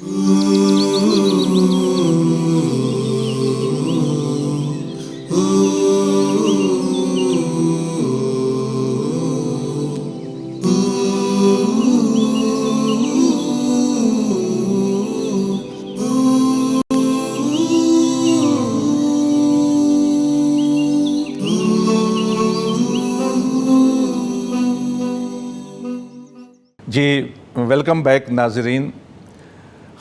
جی welcome back ناظرین،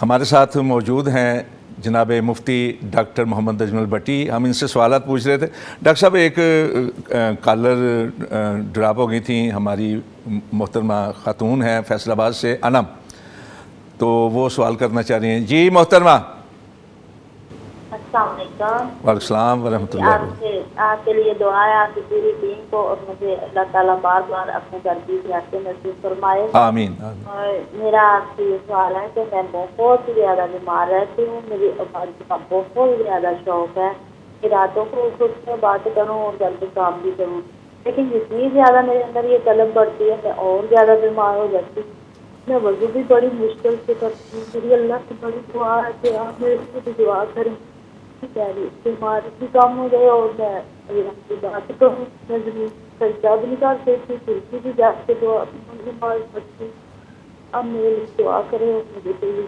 ہمارے ساتھ موجود ہیں جناب مفتی ڈاکٹر محمد اجمل بٹی۔ ہم ان سے سوالات پوچھ رہے تھے۔ ڈاکٹر صاحب، ایک کالر ڈراپ ہو گئی تھیں، ہماری محترمہ خاتون ہیں فیصل آباد سے، انم، تو وہ سوال کرنا چاہ رہی ہیں۔ جی محترمہ، السلام علیکم۔ وعلیکم السلام ورحمۃ اللہ۔ آپ کے لیے دعا ہے، آپ کی پوری ٹیم کو، اور مجھے اللہ تعالیٰ بار بار اپنے گھر کی زیارتیں نصیب فرمائے۔ آمین۔ اور میرا آپ سے یہ سوال ہے کہ میں بہت زیادہ بیمار رہتی ہوں، میری عبادت کا بہت زیادہ شوق ہے کہ راتوں کو خود سے بات کروں اور گھر کے کام بھی کروں، لیکن جتنی زیادہ میرے اندر یہ طلب بڑھتی ہے میں اور زیادہ بیمار ہو جاتی ہوں۔ میں وضو بھی بڑی مشکل سے کرتی ہوں۔ میری اللہ سے بڑی دعا ہے کہ آپ میرے لیے دعا کریں، بیماری بھی کم ہو جائے اور میں اللہ کی بات کروں۔ میں ضرور سجدہ بھی نہیں کر سکتی، کرسی بھی جا کے دعا نہیں مار سکتی۔ اب میرے لیے دعا کریں اور مجھے کوئی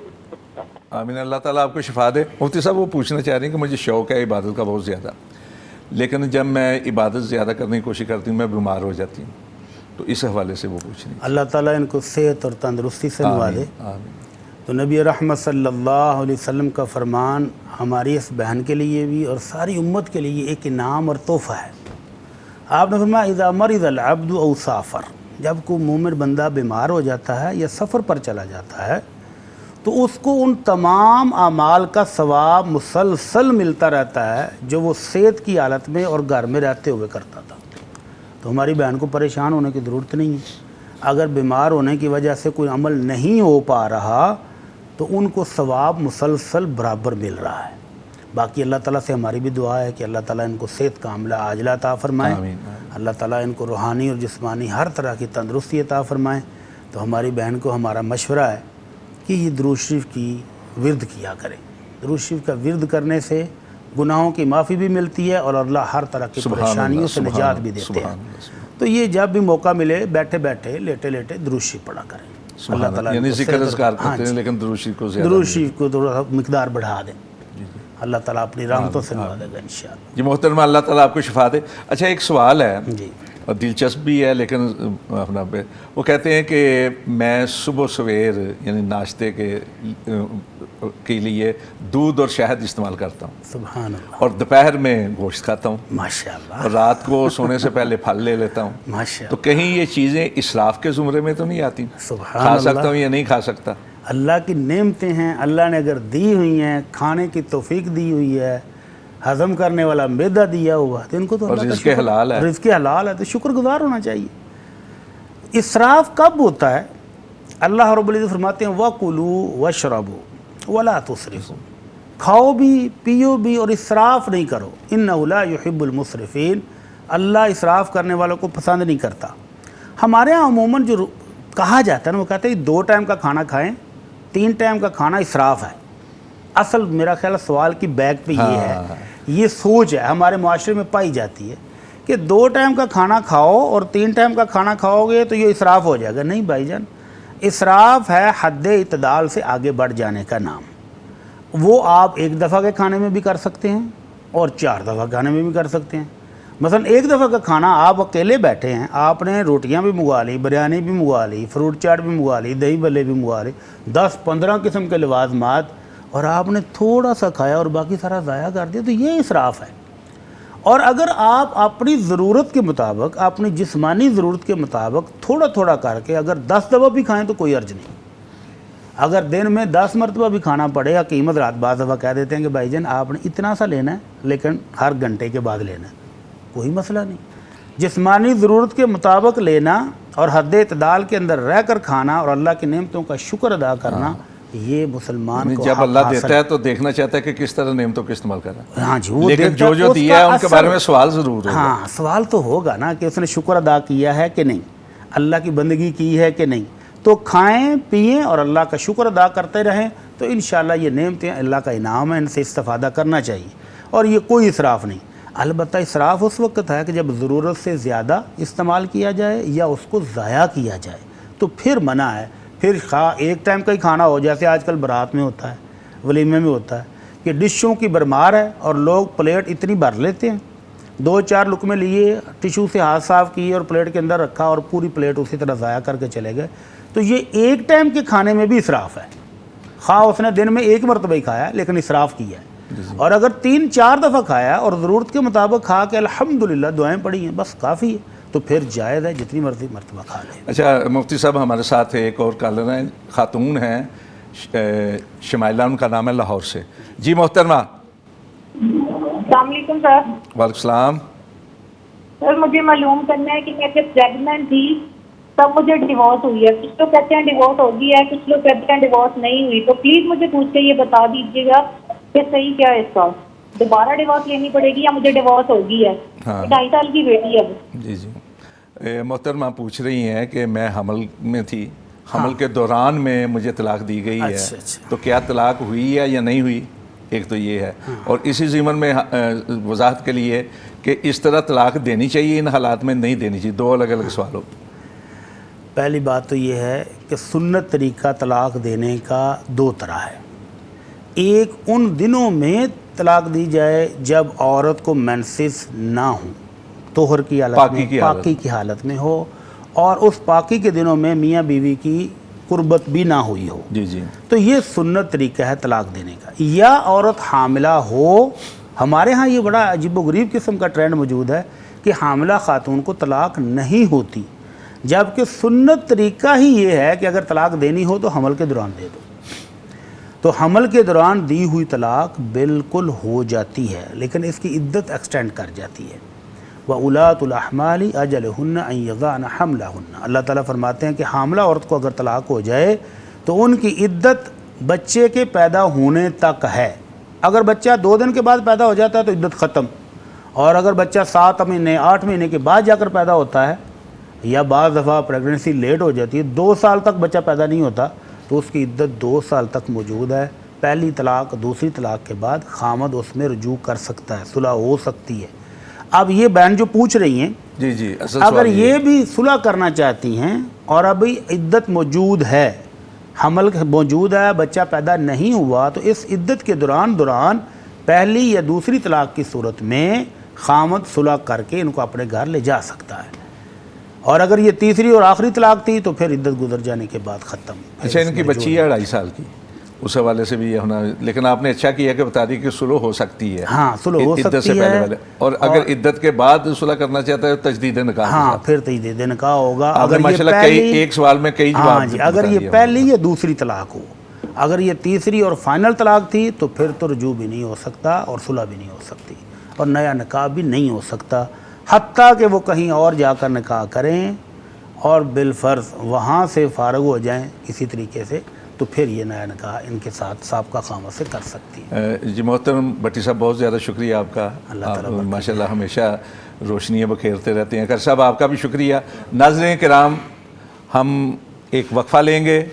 آمین، اللہ تعالیٰ آپ کو شفا دے۔ مفتی صاحب، وہ پوچھنا چاہ رہی ہیں کہ مجھے شوق ہے عبادت کا بہت زیادہ، لیکن جب میں عبادت زیادہ کرنے کی کوشش کرتی ہوں میں بیمار ہو جاتی ہوں، تو اس حوالے سے وہ پوچھ رہی ہیں۔ اللہ تعالیٰ ان کو صحت اور تندرستی سے نوازے۔ آمین۔ تو نبی رحمت صلی اللہ علیہ وسلم کا فرمان ہماری اس بہن کے لیے بھی اور ساری امت کے لیے ایک انعام اور تحفہ ہے۔ آپ نے فرمایا اذا مرض العبد او سافر، جب کوئی مومن بندہ بیمار ہو جاتا ہے یا سفر پر چلا جاتا ہے تو اس کو ان تمام اعمال کا ثواب مسلسل ملتا رہتا ہے جو وہ صحت کی حالت میں اور گھر میں رہتے ہوئے کرتا تھا۔ تو ہماری بہن کو پریشان ہونے کی ضرورت نہیں ہے۔ اگر بیمار ہونے کی وجہ سے کوئی عمل نہیں ہو پا رہا تو ان کو ثواب مسلسل برابر مل رہا ہے۔ باقی اللہ تعالیٰ سے ہماری بھی دعا ہے کہ اللہ تعالیٰ ان کو صحت کاملہ عاجلہ عطا فرمائے، اللہ تعالیٰ ان کو روحانی اور جسمانی ہر طرح کی تندرستی عطا فرمائے۔ تو ہماری بہن کو ہمارا مشورہ ہے کہ یہ درود شریف کی ورد کیا کریں۔ درود شریف کا ورد کرنے سے گناہوں کی معافی بھی ملتی ہے اور اللہ ہر طرح کی پریشانیوں سے نجات بھی دیتے ہیں۔ تو یہ جب بھی موقع ملے بیٹھے بیٹھے لیٹے لیٹے درود شریف پڑھا کریں۔ اللہ تعالیٰ یعنی ذکر اذکار کرتے ہیں لیکن درود شریف کو زیادہ درود شریف کو تھوڑا مقدار بڑھا دیں، اللہ تعالیٰ اپنی رحمتوں سے نوازے گا انشاءاللہ۔ جی محترمہ، اللہ تعالیٰ آپ کو شفا دے۔ اچھا، ایک سوال ہے جی اور دلچسپ بھی ہے، لیکن اپنا وہ کہتے ہیں کہ میں صبح سویر یعنی ناشتے کے لیے دودھ اور شہد استعمال کرتا ہوں، سبحان اللہ، اور دوپہر میں گوشت کھاتا ہوں، ماشاءاللہ، اور رات کو سونے سے پہلے پھل لے لیتا ہوں۔ ماشاءاللہ، تو کہیں یہ چیزیں اسراف کے زمرے میں تو نہیں آتی؟ سبحان کھا اللہ، سکتا ہوں یا نہیں کھا سکتا؟ اللہ کی نعمتیں ہیں، اللہ نے اگر دی ہوئی ہیں، کھانے کی توفیق دی ہوئی ہے، ہضم کرنے والا معدہ دیا ہوا، تو ان کو تو اور اللہ کا رزق حلال ہے، رزق حلال ہے، تو شکر گزار ہونا چاہیے۔ اسراف کب ہوتا ہے؟ اللہ رب العزت فرماتے ہیں وَكُلُوا وَاشْرَبُوا وَلَا تُسْرِفُوا، کھاؤ بھی پیو بھی اور اسراف نہیں کرو، إِنَّهُ لَا يُحِبُّ الْمُسْرِفِينَ، اللہ اسراف کرنے والوں کو پسند نہیں کرتا۔ ہمارے ہاں عموماً جو کہا جاتا ہے نا، وہ کہتے ہیں 2 ٹائم کا کھانا کھائیں، 3 ٹائم کا کھانا اسراف ہے۔ اصل میرا خیال سوال کی بیک پہ یہ ہے، یہ سوچ ہے ہمارے معاشرے میں پائی جاتی ہے کہ 2 ٹائم کا کھانا کھاؤ اور 3 ٹائم کا کھانا کھاؤ گے تو یہ اسراف ہو جائے گا۔ نہیں بھائی جان، اسراف ہے حد اعتدال سے آگے بڑھ جانے کا نام۔ وہ آپ 1 دفعہ کے کھانے میں بھی کر سکتے ہیں اور 4 دفعہ کھانے میں بھی کر سکتے ہیں۔ مثلا 1 دفعہ کا کھانا آپ اکیلے بیٹھے ہیں، آپ نے روٹیاں بھی منگوا لی، بریانی بھی منگوا لی، فروٹ چاٹ بھی منگوا لی، دہی بلے بھی منگوا لی، 10-15 قسم کے لوازمات، اور آپ نے تھوڑا سا کھایا اور باقی سارا ضائع کر دیا، تو یہ اسراف ہے۔ اور اگر آپ اپنی ضرورت کے مطابق، اپنی جسمانی ضرورت کے مطابق تھوڑا تھوڑا کر کے اگر 10 دفعہ بھی کھائیں تو کوئی حرج نہیں۔ اگر دن میں 10 مرتبہ بھی کھانا پڑے، حکیم حضرات بعض دفعہ کہہ دیتے ہیں کہ بھائی جان آپ نے اتنا سا لینا ہے لیکن ہر گھنٹے کے بعد لینا ہے، کوئی مسئلہ نہیں۔ جسمانی ضرورت کے مطابق لینا اور حد اعتدال کے اندر رہ کر کھانا اور اللہ کی نعمتوں کا شکر ادا کرنا، یہ مسلمان کو جب اللہ دیتا ہے تو دیکھنا چاہتا ہے کہ کس طرح نعمتوں کا استعمال کر رہا ہے۔ ہاں جی، وہ لیکن جو دیا ہے ان کے بارے میں سوال ضرور ہوگا۔ ہاں، سوال تو ہوگا نا کہ اس نے شکر ادا کیا ہے کہ نہیں، اللہ کی بندگی کی ہے کہ نہیں۔ تو کھائیں پئیں اور اللہ کا شکر ادا کرتے رہیں، تو انشاءاللہ یہ نعمتیں اللہ کا انعام ہے، ان سے استفادہ کرنا چاہیے، اور یہ کوئی اسراف نہیں۔ البتہ اسراف اس وقت ہے کہ جب ضرورت سے زیادہ استعمال کیا جائے یا اس کو ضائع کیا جائے، تو پھر منع ہے۔ پھر خواہ ایک ٹائم کا ہی کھانا ہو، جیسے آج کل برات میں ہوتا ہے، ولیمے میں ہوتا ہے کہ ڈشوں کی بھرمار ہے اور لوگ پلیٹ اتنی بھر لیتے ہیں، 2-4 لقمے لیے، ٹیشو سے ہاتھ صاف کیے اور پلیٹ کے اندر رکھا اور پوری پلیٹ اسی طرح ضائع کر کے چلے گئے، تو یہ ایک ٹائم کے کھانے میں بھی اسراف ہے۔ خواہ اس نے دن میں ایک مرتبہ ہی کھایا لیکن اسراف کیا ہے، اور اگر 3-4 دفعہ کھایا اور ضرورت کے مطابق کھا کے الحمدللہ دعائیں پڑھی ہیں بس کافی ہے، تو پھر جائز ہے جتنی مرضی مرتبہ کھا لے۔ اچھا مفتی صاحب، ہمارے ساتھ ایک اور کالر ہیں، خاتون ہیں، شمائلہ ان کا نام ہے، لاہور سے۔ جی محترمہ۔ السلام علیکم سر۔ وعلیکم السلام۔ سر مجھے معلوم کرنا ہے کہ میں جب پریگننٹ تھی تب مجھے ڈیورس ہوئی ہے، کچھ لوگ کہتے ہیں ڈیورس ہو گئی ہے، کچھ لوگ کہتے ہیں ڈیورس نہیں ہوئی، تو پلیز مجھے پوچھ کے یہ بتا دیجیے گا کہ صحیح کیا ہے اس کا، دوبارہ ڈیورس لینی پڑے گی یا مجھے ڈیورس ہو گئی ہے؟ 2.5 سال کی بیٹی ہے اب۔ جی محترمہ پوچھ رہی ہیں کہ میں حمل میں تھی، حمل کے دوران میں مجھے طلاق دی گئی ہے، تو کیا طلاق ہوئی ہے یا نہیں ہوئی؟ ایک تو یہ ہے، اور اسی ضمن میں وضاحت کے لیے کہ اس طرح طلاق دینی چاہیے ان حالات میں، نہیں دینی چاہیے، 2 الگ الگ سوال ہو۔ پہلی بات تو یہ ہے کہ سنت طریقہ طلاق دینے کا 2 طرح ہے۔ ایک ان دنوں میں طلاق دی جائے جب عورت کو مینسز نہ ہوں، طہر کی حالت میں، پاکی کی حالت میں ہو، اور اس پاکی کے دنوں میں میاں بیوی کی قربت بھی نہ ہوئی ہو، جی تو یہ سنت طریقہ ہے طلاق دینے کا۔ یا عورت حاملہ ہو، ہمارے ہاں یہ بڑا عجیب و غریب قسم کا ٹرینڈ موجود ہے کہ حاملہ خاتون کو طلاق نہیں ہوتی، جبکہ سنت طریقہ ہی یہ ہے کہ اگر طلاق دینی ہو تو حمل کے دوران دے دو، تو حمل کے دوران دی ہوئی طلاق بالکل ہو جاتی ہے، لیکن اس کی عدت ایکسٹینڈ کر جاتی ہے۔ وَأُولَاتُ الْأَحْمَالِ أَجَلُهُنَّ أَن يَضَعْنَ حَمْلَهُنَّ، اللہ تعالیٰ فرماتے ہیں کہ حاملہ عورت کو اگر طلاق ہو جائے تو ان کی عدت بچے کے پیدا ہونے تک ہے۔ اگر بچہ 2 دن کے بعد پیدا ہو جاتا ہے تو عدت ختم، اور اگر بچہ 7 مہینے 8 مہینے کے بعد جا کر پیدا ہوتا ہے، یا بعض دفعہ پریگننسی لیٹ ہو جاتی ہے، 2 سال تک بچہ پیدا نہیں ہوتا، تو اس کی عدت 2 سال تک موجود ہے۔ پہلی طلاق دوسری طلاق کے بعد خامد اس میں رجوع کر سکتا ہے، صلح ہو سکتی ہے۔ اب یہ بہن جو پوچھ رہی ہیں، جی اگر یہ بھی صلح کرنا چاہتی ہیں اور ابھی عدت موجود ہے، حمل موجود ہے، بچہ پیدا نہیں ہوا، تو اس عدت کے دوران پہلی یا دوسری طلاق کی صورت میں خامد صلح کر کے ان کو اپنے گھر لے جا سکتا ہے، اور اگر یہ تیسری اور آخری طلاق تھی تو پھر عدت گزر جانے کے بعد ختم۔ اچھا، ان کی بچی ہے 2.5 سال کی، اس حوالے سے بھی یہ ہونا، لیکن آپ نے اچھا کیا کہ بتا دی کہ صلح ہو سکتی ہے۔ ہاں صلح ہو عدت سے سکتی پہلے ہے، والے، اور اگر عدت کے بعد صلح کرنا چاہتا ہے تو تجدید نکاح۔ ہاں پھر تجدید نکاح ہوگا۔ اگر ماشاءاللہ ایک سوال میں کئی جواب، اگر یہ پہلی یا دوسری طلاق ہو، اگر یہ تیسری اور فائنل طلاق تھی تو پھر تو رجوع بھی نہیں ہو سکتا اور صلح بھی نہیں ہو سکتی، اور نیا نکاح بھی نہیں ہو سکتا، حتیٰ کہ وہ کہیں اور جا کر نکاح کریں اور بالفرض وہاں سے فارغ ہو جائیں کسی طریقے سے، تو پھر یہ نیا نکاح ان کے ساتھ سابقہ خامد سے کر سکتی ہے۔ جی محترم بٹی صاحب، بہت زیادہ شکریہ آپ کا، آپ ماشاءاللہ ہمیشہ روشنیاں بکھیرتے رہتے ہیں۔ کر صاحب آپ کا بھی شکریہ۔ ناظرین کرام، ہم ایک وقفہ لیں گے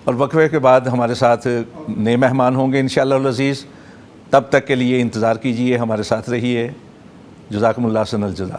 اور وقفے کے بعد ہمارے ساتھ نئے مہمان ہوں گے انشاءاللہ العزیز۔ تب تک کے لیے انتظار کیجیے، ہمارے ساتھ رہیے۔ جزاکم اللہ حسن الجزا۔